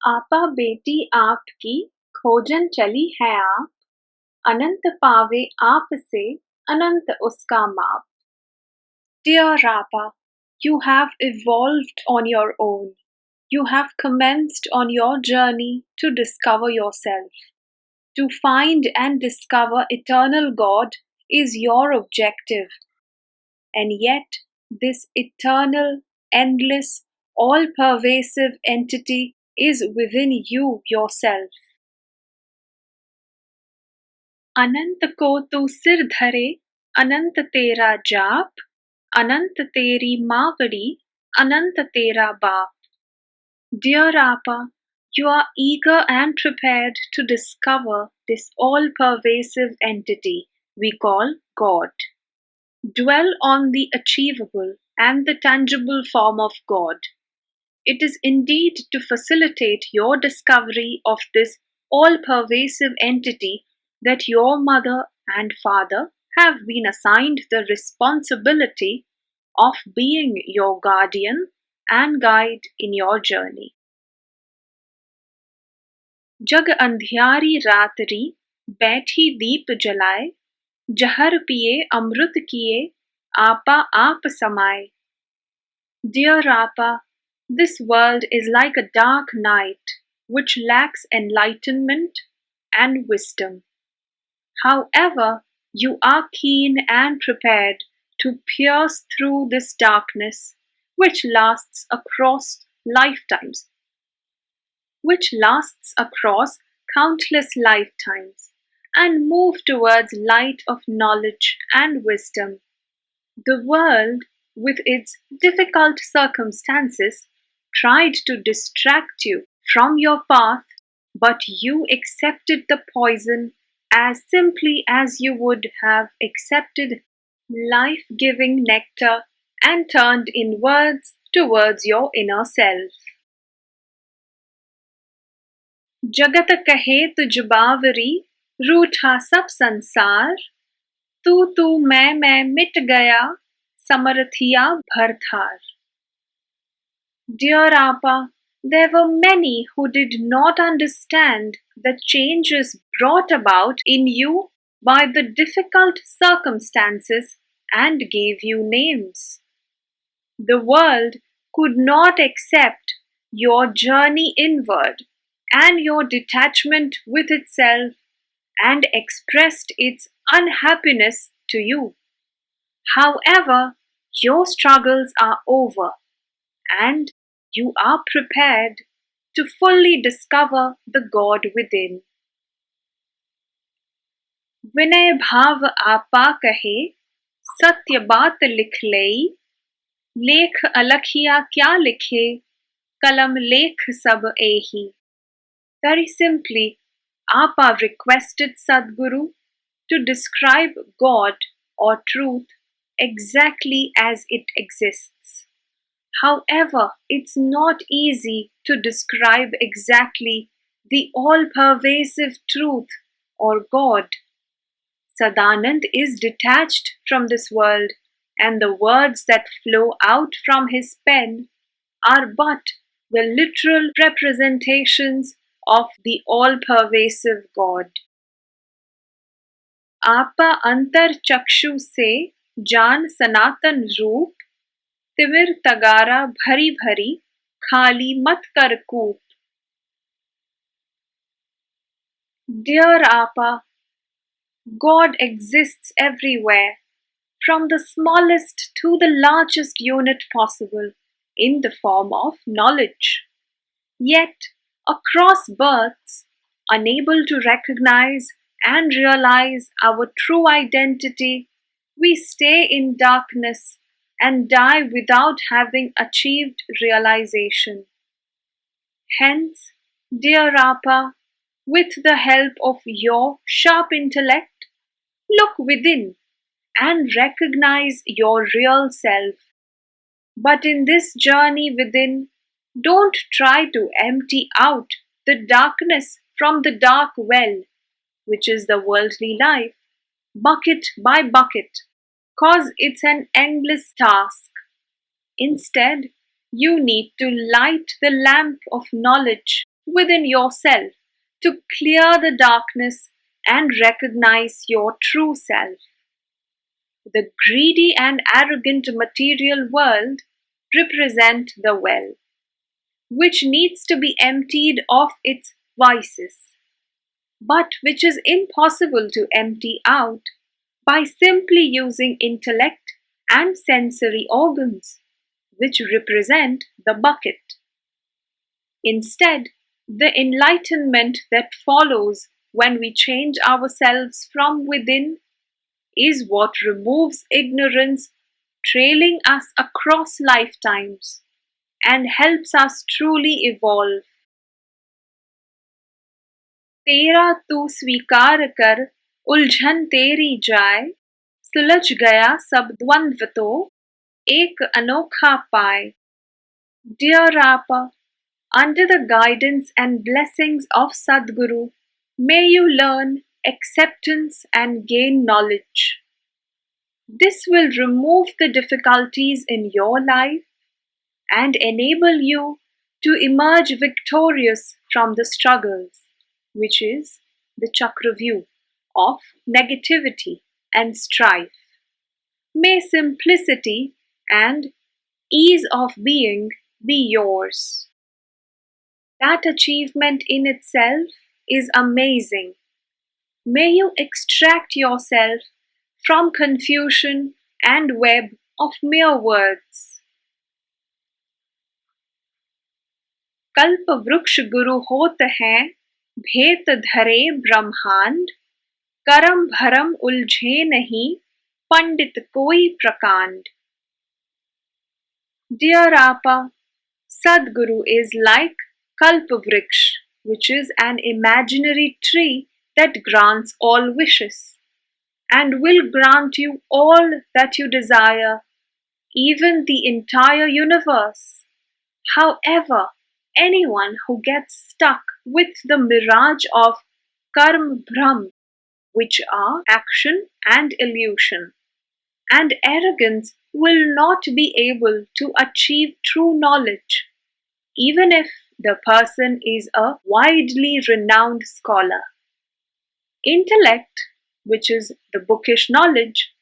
आपा बेटी आपकी खोजन चली है आप, अनंत पावे आपसे अनंत उसका माप. Dear Rapa, you have evolved on your own. You have commenced on your journey to discover yourself. To find and discover eternal God is your objective. And yet, this eternal, endless, all pervasive entity is within you yourself. अनंत को तू सिर धरे, अनंत तेरा जाप, अनंत तेरी मावड़ी, अनंत तेरा बाप. Dear Appa, you are eager and prepared to discover this all-pervasive entity we call God. Dwell on the achievable and the tangible form of God. It is indeed to facilitate your discovery of this all-pervasive entity that your mother and father have been assigned the responsibility of being your guardian and guide in your journey. जग अंधियारी रात्रि बैठी दीप जलाए, जहर पिए अमृत किए, आपा आप समाए. Dear Appa, this world is like a dark night which lacks enlightenment and wisdom. However, you are keen and prepared to pierce through this darkness which lasts across lifetimes, which lasts across countless lifetimes, and move towards light of knowledge and wisdom. The world, with its difficult circumstances, tried to distract you from your path, but you accepted the poison as simply as you would have accepted life giving nectar and turned inwards towards your inner self. जगत कहे तुझ बावरी, रूठा सब संसार, तू मैं मिट गया, समरथिया भरथार. Dear Appa, there were many who did not understand the changes brought about in you by the difficult circumstances and gave you names. The world could not accept your journey inward and your detachment with itself and expressed its unhappiness to you. However, your struggles are over and you are prepared to fully discover the God within. विनय भाव आपा कहे, सत्य बात लिख लई, लेख अलखिया क्या लिखे, कलम लेख सब एही. Very simply, Appa requested Sadguru to describe God or truth exactly as it exists. However, it's not easy to describe exactly the all-pervasive truth or God. Sadanand is detached from this world, and the words that flow out from his pen are but the literal representations of the all-pervasive God. आपा अंतर चक्षु से जान सनातन रूप, तिमिर तगारा भरी भरी, खाली मत कर कूप. Dear Appa, God exists everywhere, from the smallest to the largest unit possible, in the form of knowledge. Yet, across births, unable to recognize and realize our true identity, we stay in darkness and die without having achieved realization. Hence, dear Appa, with the help of your sharp intellect, look within and recognize your real self. But in this journey within, don't try to empty out the darkness from the dark well, which is the worldly life, bucket by bucket, cause it's an endless task. Instead, you need to light the lamp of knowledge within yourself to clear the darkness and recognize your true self. The greedy and arrogant material world represent the well, which needs to be emptied of its vices, but which is impossible to empty out by simply using intellect and sensory organs, which represent the bucket. Instead, the enlightenment that follows when we change ourselves from within is what removes ignorance trailing us across lifetimes and helps us truly evolve. तेरा तू स्वीकार कर उलझन तेरी जाए सुलझ गया सब द्वंद्व तो एक अनोखा पाए. Dear Rapa, under the guidance and blessings of Sadguru, may you learn acceptance and gain knowledge. This will remove the difficulties in your life and enable you to emerge victorious from the struggles, which is the Chakravyuh of negativity and strife. May simplicity and ease of being be yours. That achievement in itself is amazing. May you extract yourself from confusion and web of mere words. कल्प वृक्ष गुरु होत हैं भेत धरे ब्रह्मांड करम भरम उलझे नहीं पंडित कोई प्रकांड. Dear Rapa, Sadguru is like Kalpavriksha, which is an imaginary tree that grants all wishes and will grant you all that you desire, even the entire universe. However, anyone who gets stuck with the mirage of karma bhram, which are action and illusion, and arrogance will not be able to achieve true knowledge, even if the person is a widely renowned scholar. Intellect, which is the bookish knowledge,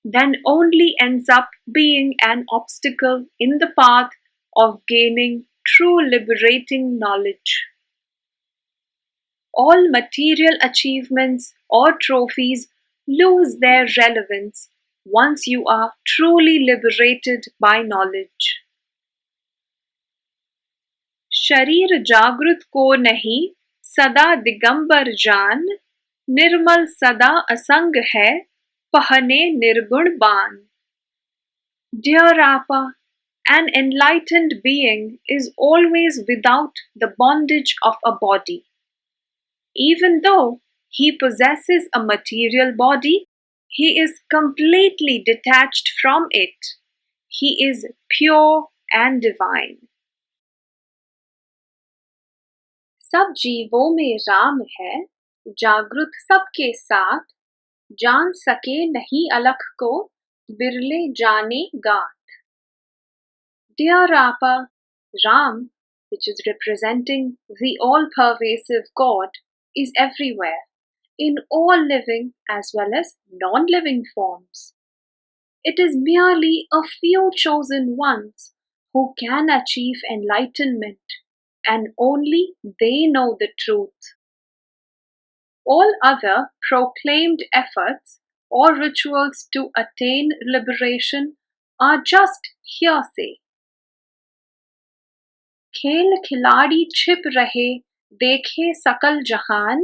then only ends up being an obstacle in the path of gaining true liberating knowledge. All material achievements or trophies lose their relevance once you are truly liberated by knowledge. शरीर जागृत को नहीं सदा दिगंबर जान निर्मल सदा असंग है पहने निर्गुण बान. Dear Rapa, an enlightened being is always without the bondage of a body. Even though he possesses a material body, he is completely detached from it. He is pure and divine. सब जीवों में राम है जागृत सबके साथ जान सके नहीं अलख को बिरले जाने गात. Dear Rapa, Ram, which is representing the all-pervasive God, is everywhere, in all living as well as non-living forms. It is merely a few chosen ones who can achieve enlightenment, and only they know the truth. All other proclaimed efforts or rituals to attain liberation are just hearsay. खेल खिलाड़ी छिप रहे देखे सकल जहान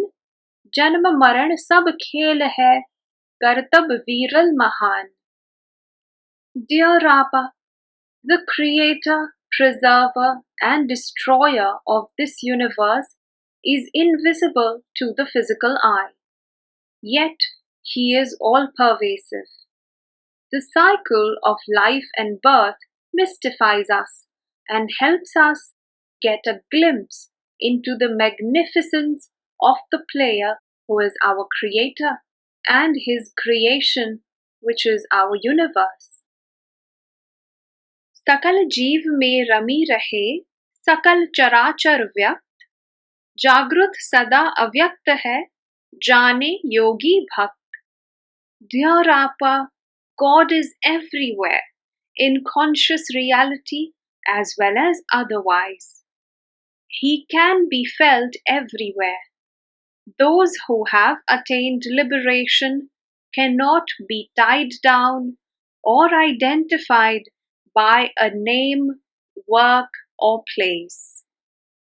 जन्म मरण सब खेल है करतब वीरल महान. Dear Rapa, the creator, preserver and destroyer of this universe is invisible to the physical eye, yet he is all-pervasive. The cycle of life and birth mystifies us and helps us get a glimpse into the magnificence of the player who is our creator and his creation, which is our universe. सकल जीव में rummy रहे सकल चराचर व्यक्त जागृत सदा अव्यक्त है, जाने योगी भक्त। Dear Appa, God is everywhere, in conscious reality as well as otherwise. He can be felt everywhere. Those who have attained liberation cannot be tied down or identified by a name, work, or place.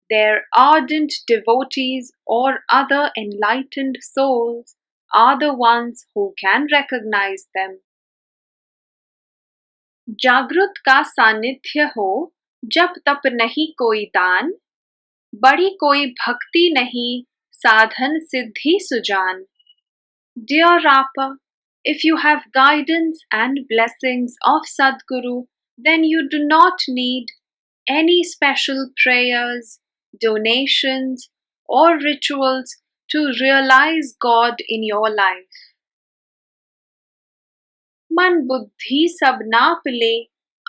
Their ardent devotees or other enlightened souls are the ones who can recognize them. जागृत का सानिध्य हो, जप तप नहीं कोई दान, बड़ी कोई भक्ति नहीं, साधन सिद्धि Sujan. Dear Appa, if you have guidance and blessings of Sadguru, then you do not need any special prayers, donations, or rituals to realize God in your life. मन बुद्धि सब नाप ले,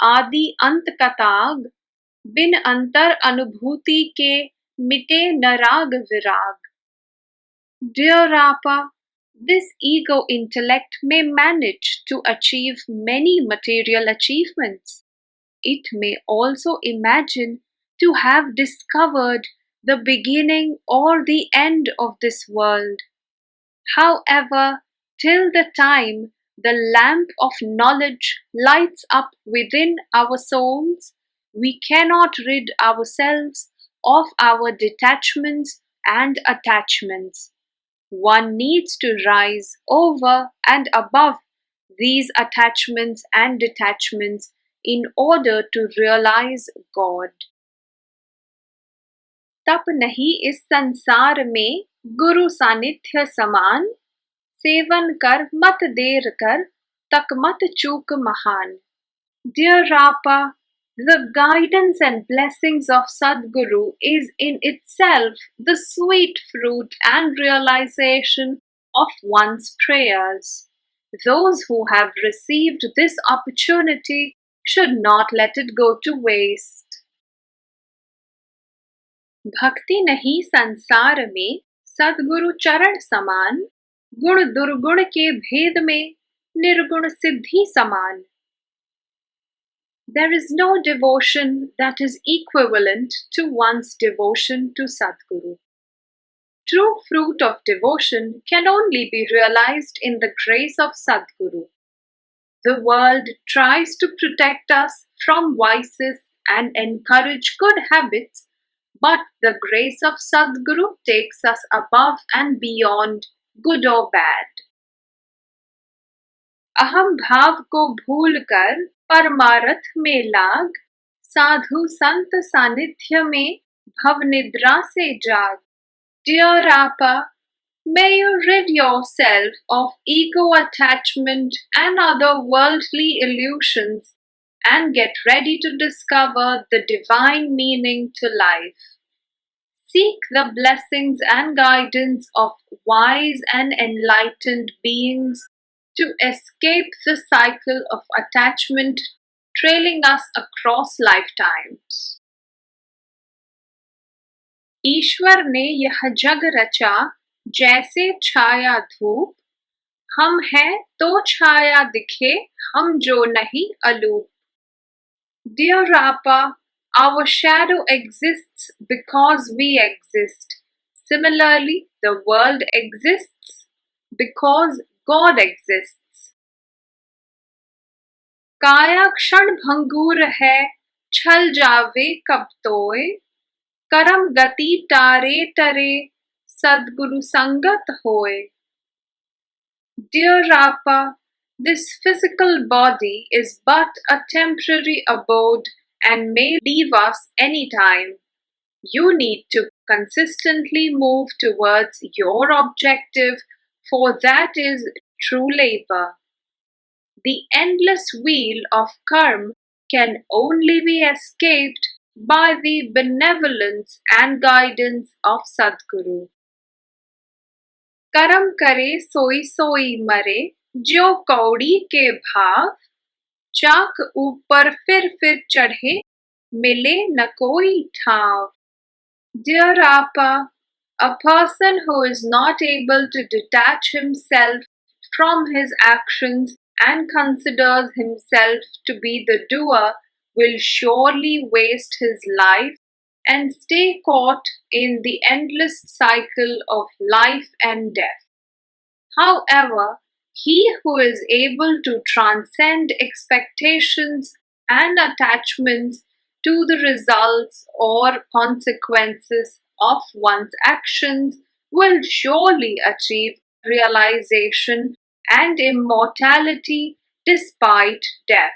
आदि अंत का ताग, बिन अंतर अनुभूति के मिटे न राग विराग. Dear Appa, this ego intellect may manage to achieve many material achievements. It may also imagine to have discovered the beginning or the end of this world. However, till the time the lamp of knowledge lights up within our souls, we cannot rid ourselves of our detachments and attachments. One needs to rise over and above these attachments and detachments in order to realize God. तप नहीं इस संसार में गुरु सानिध्य समान, seven कर मत देर कर, तक मत चूक महान. Dear Appa, the guidance and blessings of Sadguru is in itself the sweet fruit and realization of one's prayers. Those who have received this opportunity should not let it go to waste. भक्ति नहीं संसार में, सद्गुरु चरण समान, गुण दुर्गुण के भेद में, निर्गुण सिद्धि समान. There is no devotion that is equivalent to one's devotion to Sadguru. True fruit of devotion can only be realized in the grace of Sadguru. The world tries to protect us from vices and encourage good habits, but the grace of Sadguru takes us above and beyond good or bad. अहम भाव को भूलकर परमारथ में लाग, साधु संत सानिध्य में भव निद्रा से जाग. Dear Appa, may you rid yourself of ego attachment and other worldly illusions and get ready to discover the divine meaning to life. Seek the blessings and guidance of wise and enlightened beings to escape the cycle of attachment trailing us across lifetimes. ईश्वर ने यह जग रचा जैसे छाया धूप, हम हैं तो छाया दिखे, हम जो नहीं aloof. Dear Appa, our shadow exists because we exist. Similarly, the world exists because God exists. काया क्षण भंगुर है, छल जावे कब तोय, करम गति टारे टरे, सद्गुरु संगत होय. Dear Appa, this physical body is but a temporary abode and may leave us any time. You need to consistently move towards your objective, for that is true labor. The endless wheel of karma can only be escaped by the benevolence and guidance of Sadguru. करम करे सोई सोई मरे, ज्यो कौड़ी के भाव, चाक ऊपर फिर चढ़े, मिले न कोई ठाव. Dear Appa, A person who is not able to detach himself from his actions and considers himself to be the doer will surely waste his life and stay caught in the endless cycle of life and death. However, he who is able to transcend expectations and attachments to the results or consequences of one's actions will surely achieve realization and immortality despite death.